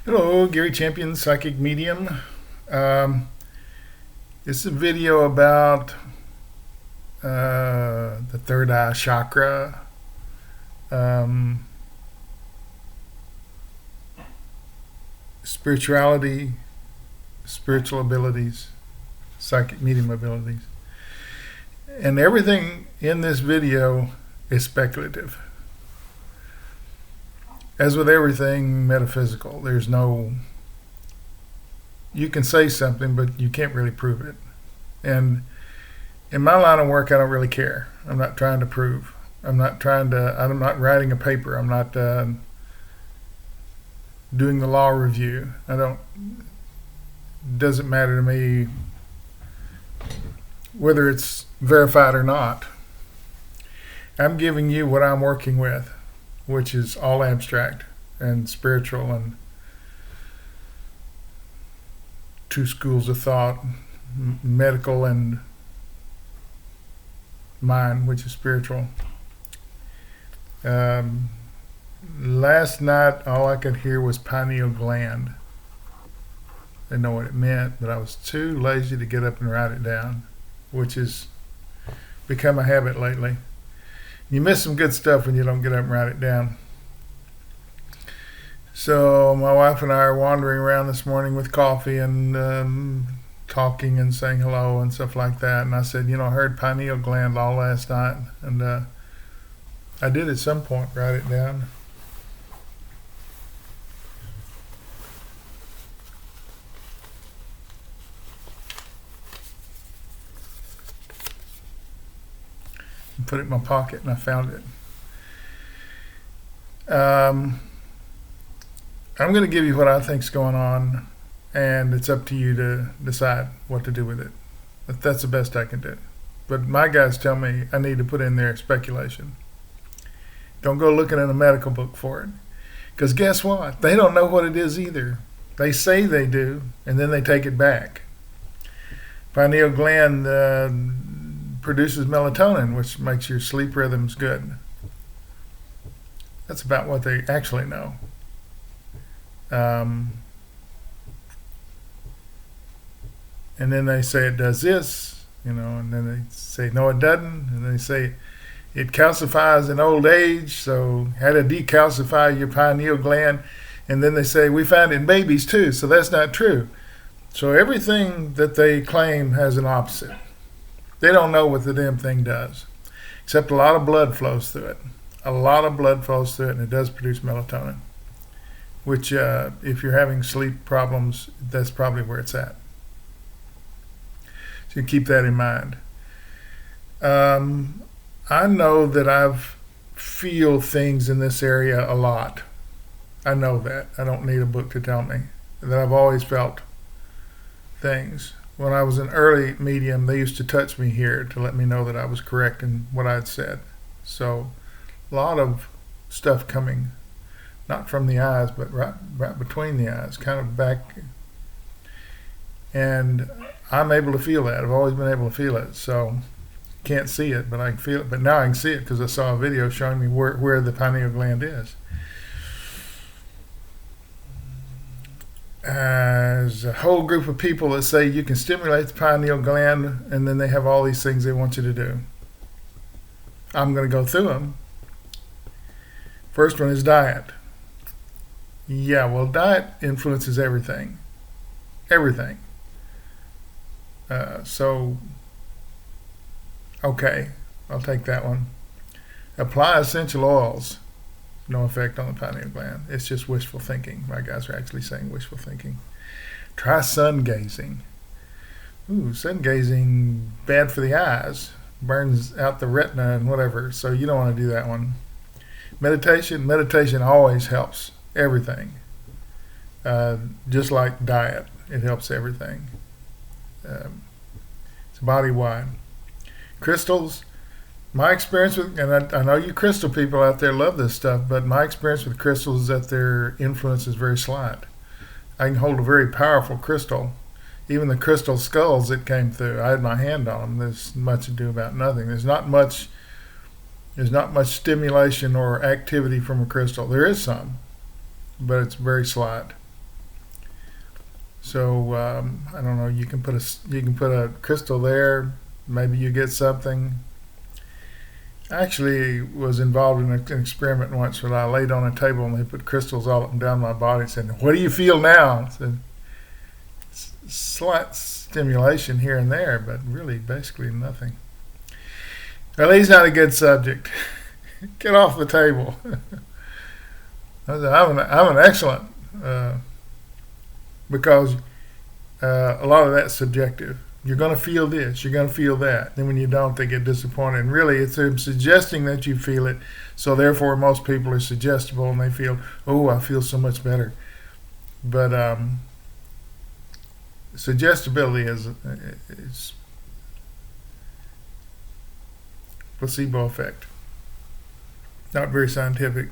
Hello, Gary Champion, Psychic Medium. This is a video about the third eye chakra, um, spirituality, spiritual abilities, psychic medium abilities. And everything in this video is speculative. As with everything metaphysical, you can say something, but you can't really prove it. And in my line of work, I don't really care. I'm not trying to prove. I'm not writing a paper. I'm not doing the law review. Doesn't matter to me whether it's verified or not. I'm giving you what I'm working with, which is all abstract and spiritual and two schools of thought, medical and mind, which is spiritual. Last night, all I could hear was pineal gland. Didn't know what it meant, but I was too lazy to get up and write it down, which has become a habit lately. You miss some good stuff when you don't get up and write it down. So my wife and I are wandering around this morning with coffee and talking and saying hello and stuff like that. And I said, I heard pineal gland all last night. And I did at some point write it down. Put it in my pocket and I found it. I'm going to give you what I think's going on, and it's up to you to decide what to do with it. That's the best I can do. But my guys tell me I need to put in there speculation. Don't go looking in a medical book for it. Because guess what? They don't know what it is either. They say they do, and then they take it back. Pineal gland produces melatonin, which makes your sleep rhythms good. That's about what they actually know. And then they say it does this, and then they say no it doesn't, and they say it calcifies in old age, so how to decalcify your pineal gland, and then they say we find it in babies too, so that's not true. So everything that they claim has an opposite. They don't know what the damn thing does, except a lot of blood flows through it. A lot of blood flows through it, and it does produce melatonin, which if you're having sleep problems, that's probably where it's at. So keep that in mind. I know that I've feel things in this area a lot. I know that. I don't need a book to tell me that I've always felt things. When I was an early medium, they used to touch me here to let me know that I was correct in what I'd said. So a lot of stuff coming, not from the eyes, but right between the eyes, kind of back. And I'm able to feel that. I've always been able to feel it. So can't see it, but I can feel it. But now I can see it because I saw a video showing me where the pineal gland is. There's a whole group of people that say you can stimulate the pineal gland, and then they have all these things they want you to do. I'm going to go through them. First one is diet. Yeah, well, diet influences everything. Everything. Okay, I'll take that one. Apply essential oils. No effect on the pineal gland. It's just wishful thinking. My guys are actually saying wishful thinking. Try sun gazing. Ooh, sun gazing, bad for the eyes. Burns out the retina and whatever, so you don't want to do that one. Meditation always helps everything. Just like diet, it helps everything. It's body-wide. Crystals. My experience with, and I know you crystal people out there love this stuff, but my experience with crystals is that their influence is very slight. I can hold a very powerful crystal. Even the crystal skulls that came through, I had my hand on them. There's much ado about nothing. There's not much stimulation or activity from a crystal. There is some, but it's very slight. So I don't know. You can put a crystal there. Maybe you get something. I actually was involved in an experiment once where I laid on a table and they put crystals all up and down my body and said, "What do you feel now?" So slight stimulation here and there, but really basically nothing. Well, he's not a good subject. Get off the table. I'm an excellent, because a lot of that's subjective. You're going to feel this, you're going to feel that. Then when you don't, they get disappointed. And really, it's them suggesting that you feel it. So therefore, most people are suggestible and they feel, oh, I feel so much better. But suggestibility is placebo effect. Not very scientific.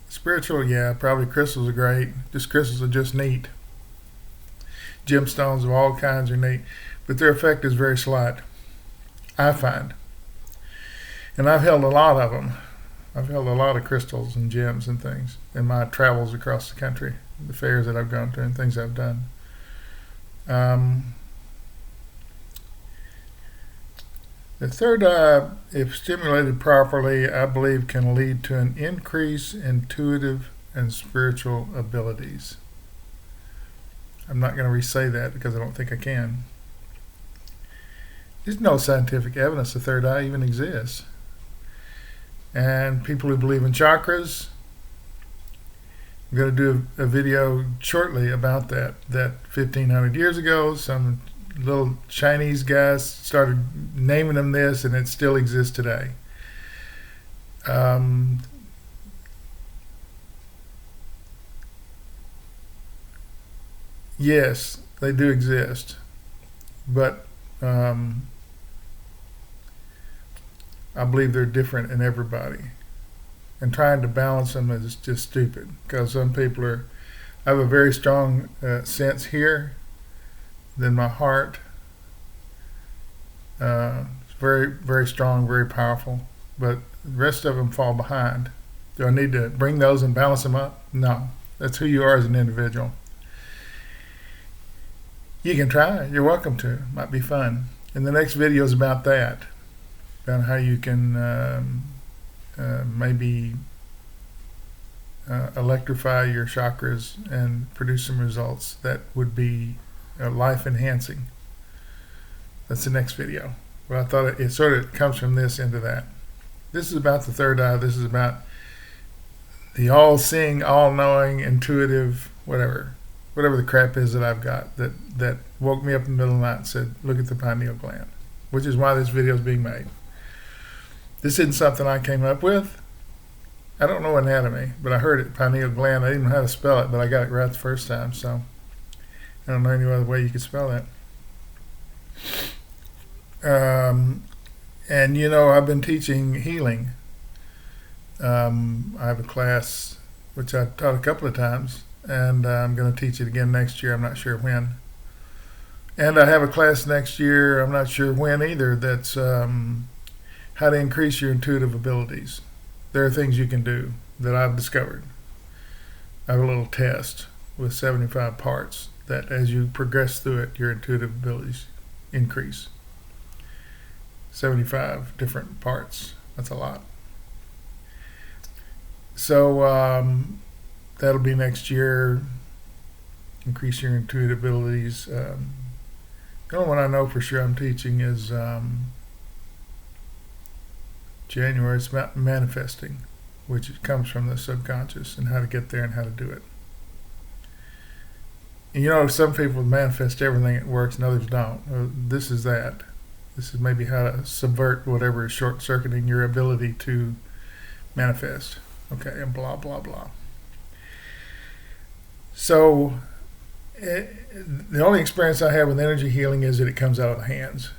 Spiritual, yeah, probably crystals are great. Just crystals are just neat. Gemstones of all kinds are neat, but their effect is very slight, I find. And I've held a lot of them. I've held a lot of crystals and gems and things in my travels across the country, the fairs that I've gone to and things I've done. The third eye, if stimulated properly, I believe can lead to an increase in intuitive and spiritual abilities. I'm not going to re-say that because I don't think I can. There's no scientific evidence the third eye even exists. And people who believe in chakras, I'm going to do a video shortly about that. That 1,500 years ago, some little Chinese guys started naming them this, and it still exists today. Yes, they do exist, but I believe they're different in everybody. And trying to balance them is just stupid, because some people I have a very strong sense here, then my heart, it's very, very strong, very powerful, but the rest of them fall behind. Do I need to bring those and balance them up? No, that's who you are as an individual. You can try it. You're welcome to. It might be fun. And the next video is about that, about how you can maybe electrify your chakras and produce some results that would be life enhancing. That's the next video. Well, I thought it sort of comes from this into that. This is about the third eye. This is about the all-seeing, all-knowing, intuitive, whatever the crap is that I've got that woke me up in the middle of the night and said, look at the pineal gland, which is why this video is being made. This isn't something I came up with. I don't know anatomy, but I heard it, pineal gland. I didn't know how to spell it, but I got it right the first time, so I don't know any other way you could spell that. And you know, I've been teaching healing. I have a class which I taught a couple of times, and I'm going to teach it again next year. I'm not sure when. And I have a class next year, I'm not sure when either, that's how to increase your intuitive abilities. There are things you can do that I've discovered. I have a little test with 75 parts that as you progress through it, your intuitive abilities increase. 75 different parts. That's a lot. So that'll be next year. Increase your intuitive abilities. The only one I know for sure I'm teaching is January. It's about manifesting, which comes from the subconscious and how to get there and how to do it. And you know, some people manifest everything, it works, and others don't. This is that. This is maybe how to subvert whatever is short-circuiting your ability to manifest. Okay, and blah, blah, blah. So the only experience I have with energy healing is that it comes out of the hands.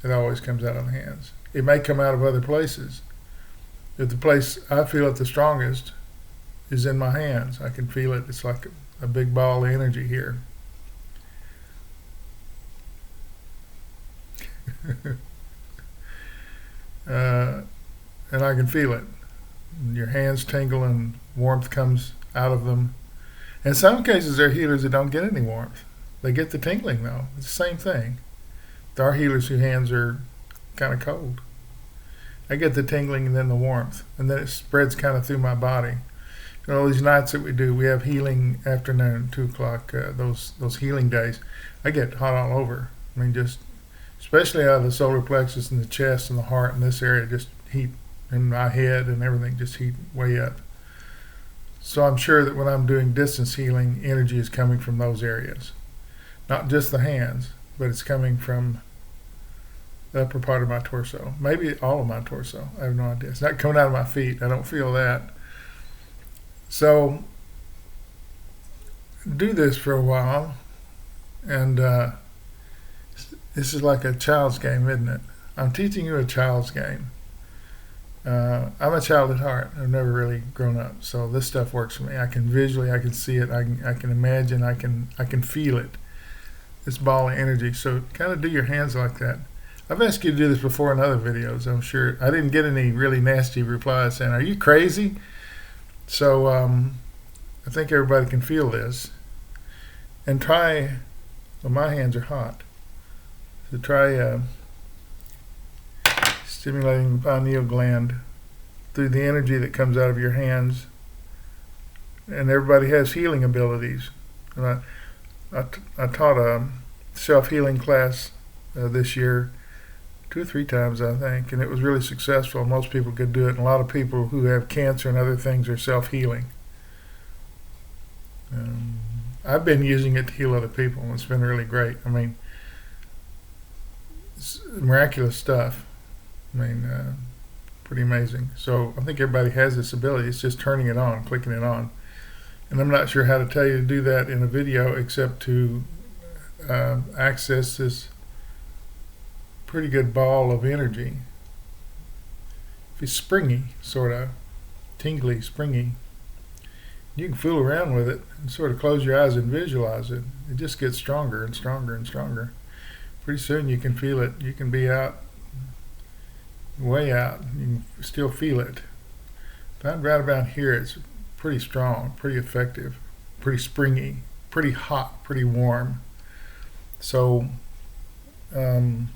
It always comes out of the hands. It may come out of other places. But the place I feel it the strongest is in my hands. I can feel it. It's like a big ball of energy here. And I can feel it. And your hands tingle and warmth comes out of them. In some cases, there are healers that don't get any warmth. They get the tingling, though. It's the same thing. There are healers whose hands are kind of cold. I get the tingling and then the warmth, and then it spreads kind of through my body. You know, these nights that we do, we have healing afternoon, 2 o'clock, those healing days. I get hot all over. I mean, just especially out of the solar plexus and the chest and the heart and this area, just heat in my head and everything, just heat way up. So I'm sure that when I'm doing distance healing, energy is coming from those areas. Not just the hands, but it's coming from the upper part of my torso. Maybe all of my torso. I have no idea. It's not coming out of my feet. I don't feel that. So do this for a while, and this is like a child's game, isn't it? I'm teaching you a child's game. I'm a child at heart. I've never really grown up, so this stuff works for me. I can visually, I can see it, I can imagine, I can feel it. This ball of energy. So kind of do your hands like that. I've asked you to do this before in other videos. I'm sure I didn't get any really nasty replies saying, "Are you crazy?" So I think everybody can feel this. And try, well, my hands are hot. So try stimulating the pineal gland through the energy that comes out of your hands. And everybody has healing abilities. And I taught a self-healing class this year 2 or 3 times, I think, and it was really successful. Most people could do it, and a lot of people who have cancer and other things are self-healing. I've been using it to heal other people, and it's been really great. I mean, it's miraculous stuff. I mean, pretty amazing. So I think everybody has this ability. It's just turning it on, clicking it on. And I'm not sure how to tell you to do that in a video except to access this pretty good ball of energy. It's springy, sort of tingly, springy. You can fool around with it and sort of close your eyes and visualize it. It just gets stronger and stronger and stronger. Pretty soon you can feel it. You can be out, way out. You can still feel it. But right about here, it's pretty strong, pretty effective, pretty springy, pretty hot, pretty warm. So it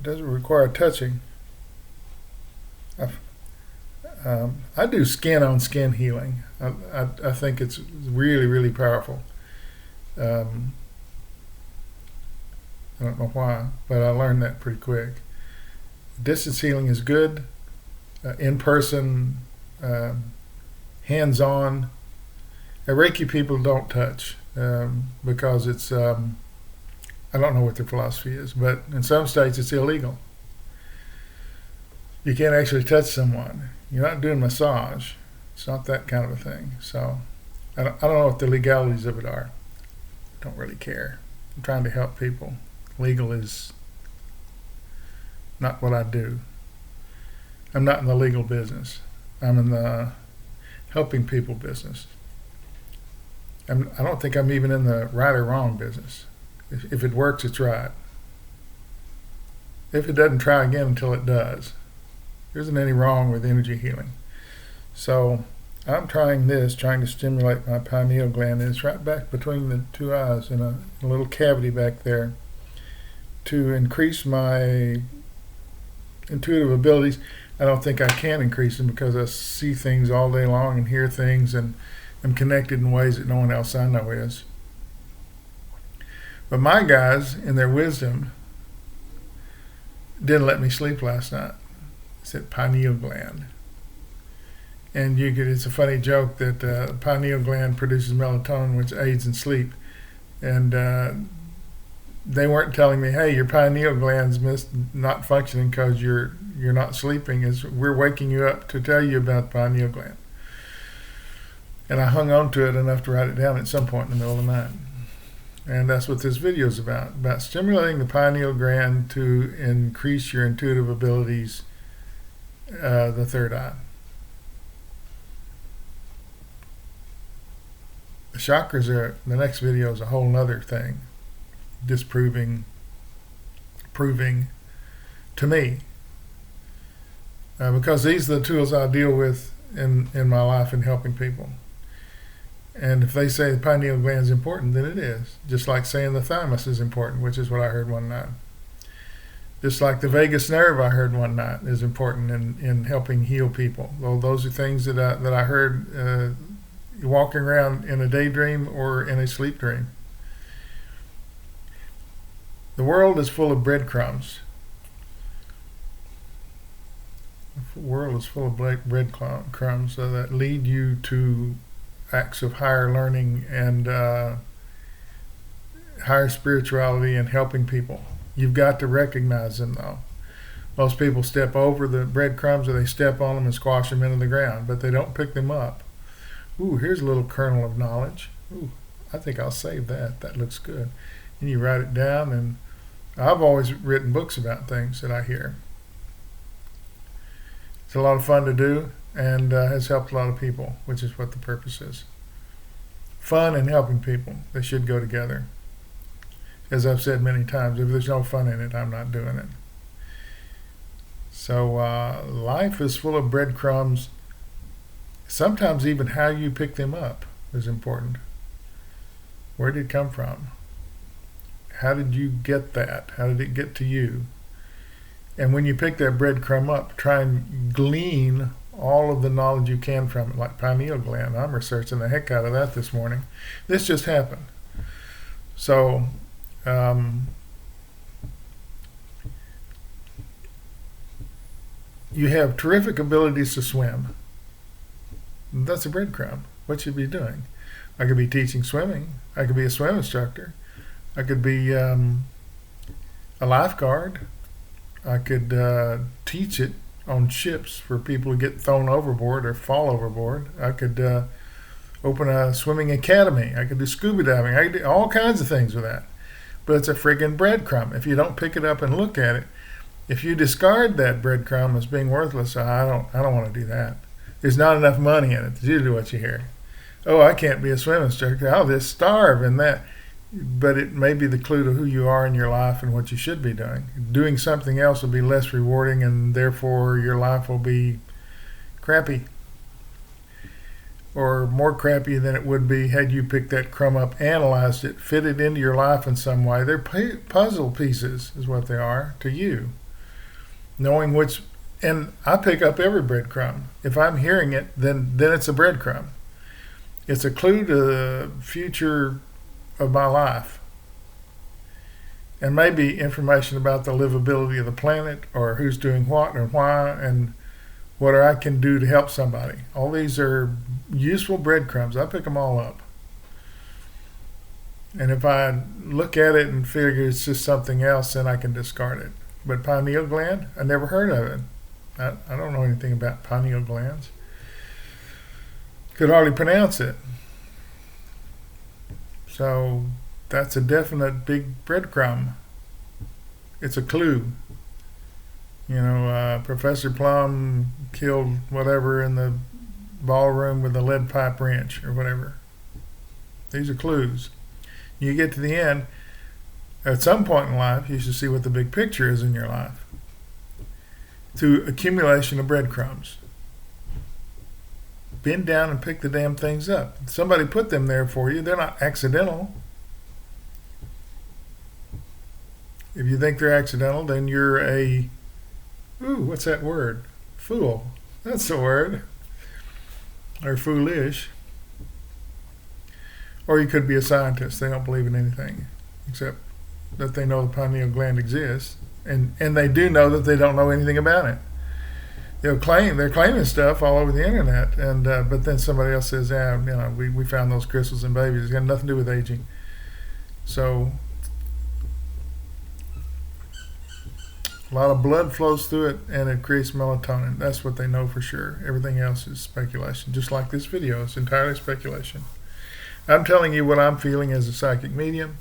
doesn't require touching. I do skin-on-skin healing. I think it's really, really powerful. I don't know why, but I learned that pretty quick. Distance healing is good. In-person, hands-on. Reiki people don't touch because it's, I don't know what their philosophy is, but in some states it's illegal. You can't actually touch someone. You're not doing massage. It's not that kind of a thing. So I don't know what the legalities of it are. I don't really care. I'm trying to help people. Legal is not what I do. I'm not in the legal business. I'm in the helping people business. I don't think I'm even in the right or wrong business. If it works, it's right. If it doesn't, try again until it does. There isn't any wrong with energy healing. So I'm trying this, trying to stimulate my pineal gland, and it's right back between the 2 eyes in a little cavity back there to increase my intuitive abilities. I don't think I can increase them because I see things all day long and hear things and am connected in ways that no one else I know is. But my guys, in their wisdom, didn't let me sleep last night. It's that pineal gland. And it's a funny joke that the pineal gland produces melatonin, which aids in sleep. And they weren't telling me, hey, your pineal gland's not functioning because you're not sleeping. We're waking you up to tell you about the pineal gland. And I hung on to it enough to write it down at some point in the middle of the night. And that's what this video is about stimulating the pineal gland to increase your intuitive abilities, the third eye. The chakras the next video is a whole nother thing, proving to me, because these are the tools I deal with in my life in helping people. And if they say the pineal gland is important, then it is. Just like saying the thymus is important, which is what I heard one night. Just like the vagus nerve, I heard one night, is important in helping heal people. Well, those are things that I heard walking around in a daydream or in a sleep dream. The world is full of breadcrumbs. The world is full of breadcrumbs that lead you to acts of higher learning and higher spirituality and helping people. You've got to recognize them, though. Most people step over the breadcrumbs, or they step on them and squash them into the ground, but they don't pick them up. Ooh, here's a little kernel of knowledge. Ooh, I think I'll save that. That looks good. And you write it down, and I've always written books about things that I hear. It's a lot of fun to do, and has helped a lot of people, which is what the purpose is. Fun and helping people, they should go together. As I've said many times, if there's no fun in it, I'm not doing it. So life is full of breadcrumbs. Sometimes even how you pick them up is important. Where did it come from? How did you get that? How did it get to you? And when you pick that breadcrumb up, try and glean all of the knowledge you can from it, like pineal gland. I'm researching the heck out of that this morning. This just happened. So, you have terrific abilities to swim. That's a breadcrumb. What should you be doing? I could be teaching swimming. I could be a swim instructor. I could be a lifeguard. I could teach it on ships for people to get thrown overboard or fall overboard. I could open a swimming academy. I could do scuba diving. I could do all kinds of things with that. But it's a friggin' breadcrumb. If you don't pick it up and look at it, if you discard that breadcrumb as being worthless, I don't want to do that. There's not enough money in it. That's usually what you hear. Oh, I can't be a swim instructor. I'll just starve in that. But it may be the clue to who you are in your life and what you should be doing. Doing something else will be less rewarding, and therefore your life will be crappy. Or more crappy than it would be had you picked that crumb up, analyzed it, fit it into your life in some way. They're puzzle pieces is what they are to you. Knowing which, and I pick up every breadcrumb. If I'm hearing it, then it's a breadcrumb. It's a clue to the future of my life. And maybe information about the livability of the planet, or who's doing what and why, and what I can do to help somebody. All these are useful breadcrumbs. I pick them all up. And if I look at it and figure it's just something else, then I can discard it. But pineal gland, I never heard of it. I don't know anything about pineal glands. Could hardly pronounce it. So that's a definite big breadcrumb. It's a clue. You know, Professor Plum killed whatever in the ballroom with a lead pipe wrench or whatever. These are clues. You get to the end, at some point in life, you should see what the big picture is in your life. Through accumulation of breadcrumbs. Bend down and pick the damn things up. Somebody put them there for you. They're not accidental. If you think they're accidental, then you're a, what's that word? Fool. That's the word. Or foolish. Or you could be a scientist. They don't believe in anything except that they know the pineal gland exists. And they do know that they don't know anything about it. They're claiming stuff all over the internet, and but then somebody else says, we found those crystals in babies. It's got nothing to do with aging. So a lot of blood flows through it, and it creates melatonin. That's what they know for sure. Everything else is speculation. Just like this video, it's entirely speculation. I'm telling you what I'm feeling as a psychic medium.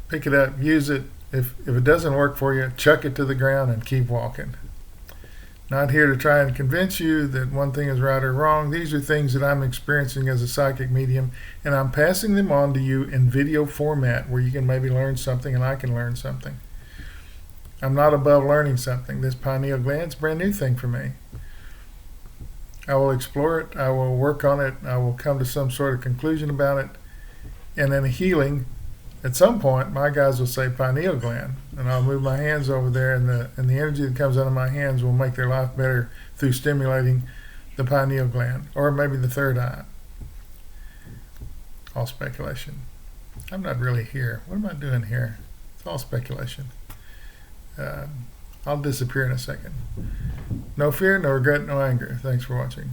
Pick it up, use it. If it doesn't work for you, chuck it to the ground and keep walking. Not here to try and convince you that one thing is right or wrong. These are things that I'm experiencing as a psychic medium, and I'm passing them on to you in video format where you can maybe learn something and I can learn something. I'm not above learning something. This pineal gland's a brand new thing for me. I will explore it. I will work on it. I will come to some sort of conclusion about it. And then healing, at some point, my guys will say pineal gland, and I'll move my hands over there, and the energy that comes out of my hands will make their life better through stimulating the pineal gland, or maybe the third eye. All speculation. I'm not really here. What am I doing here? It's all speculation. I'll disappear in a second. No fear, no regret, no anger. Thanks for watching.